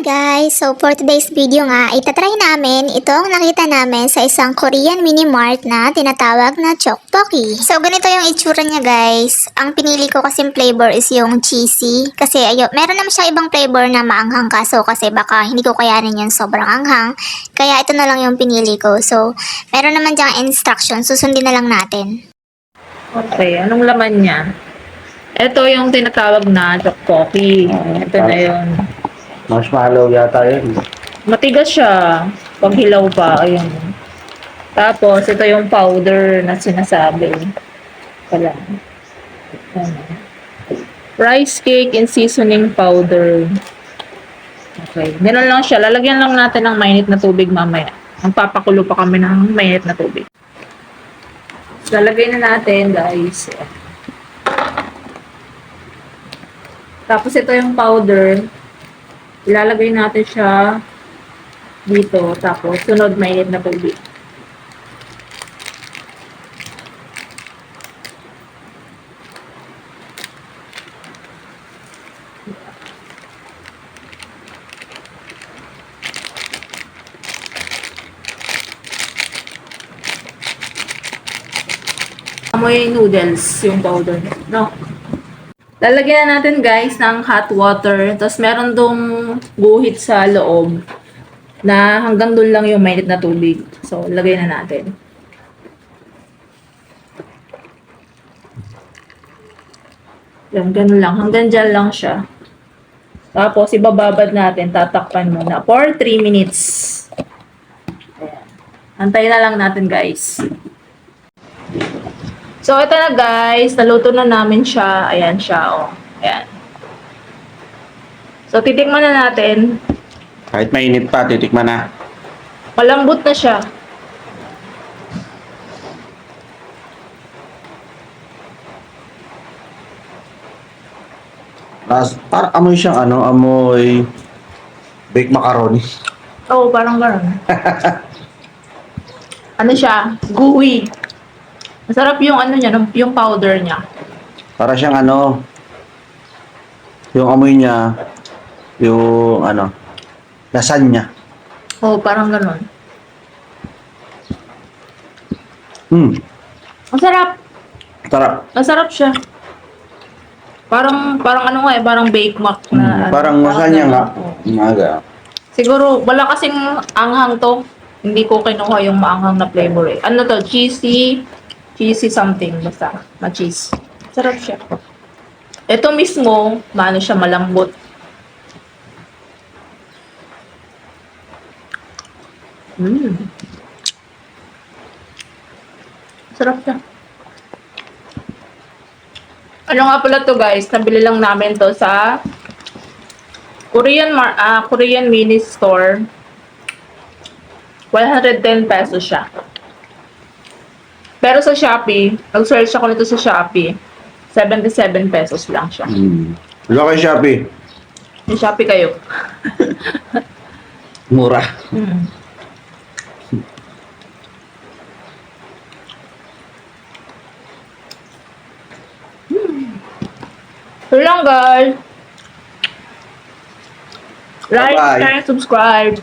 guys! So for today's video nga, itatry namin itong nakita namin sa isang Korean mini mart na tinatawag na Chokpoki. So ganito yung itsura niya guys. Ang pinili ko kasing flavor is yung cheesy. Kasi meron naman siya ibang flavor na maanghang kaso kasi baka hindi ko kayanin yung sobrang anghang. Kaya ito na lang yung pinili ko. So meron naman dyang instruction, susundin na lang natin. Okay, anong laman niya? Ito yung tinatawag na Chokpoki. Ito na yun. Marshmallow yata yun. Matigas siya. Pag hilaw pa, ayun. Tapos, ito yung powder na sinasabi. Pala. Rice cake and seasoning powder. Okay. Ganun lang siya. Lalagyan lang natin ng mainit na tubig mamaya. Magpapakulo pa kami ng mainit na tubig. Lalagay na natin, guys. Tapos, ito yung powder. Ilalagay natin siya dito. Tapos, sunod mainit na tubig. Amoy noodles yung powder. No? Lalagyan na natin guys ng hot water. Tapos meron dong guhit sa loob na hanggang doon lang yung mainit na tubig. So, lagay na natin. Yan, ganun lang. Hanggang dyan lang siya. Tapos, ibababad natin. Tatakpan muna for 3 minutes. Ayan. Antayin na lang natin guys. So, ito na guys. Naluto na namin siya. Ayan siya, oh. Ayan. So, titikman na natin. Kahit mainit pa, titikman na. Malambot na siya. Parang amoy siyang amoy baked macaroni. Oo, parang gano'n. Ano siya? Gooey. Masarap yung niya, yung powder niya. Para siyang yung amoy niya, yung lasagna. Oo, parang gano'n. Masarap. Sarap. Masarap siya. Parang parang bake mac na. Parang lasagna nga. Oo. Umaga. Siguro, wala kasing anghang to. Hindi ko kinuha yung maanghang na flavor eh. Ano to? Cheesy something. Basta, ma-cheese. Sarap siya. Ito mismo, siya, malambot. Sarap siya. Ano nga pala to guys, nabili lang namin to sa Korean mini store. 110 pesos siya. Pero sa Shopee, nag-search ako nito sa Shopee, 77 pesos lang siya. Wala kay Shopee. Yung Shopee kayo. Mura. So lang guys. Like, Bye-bye. share, subscribe.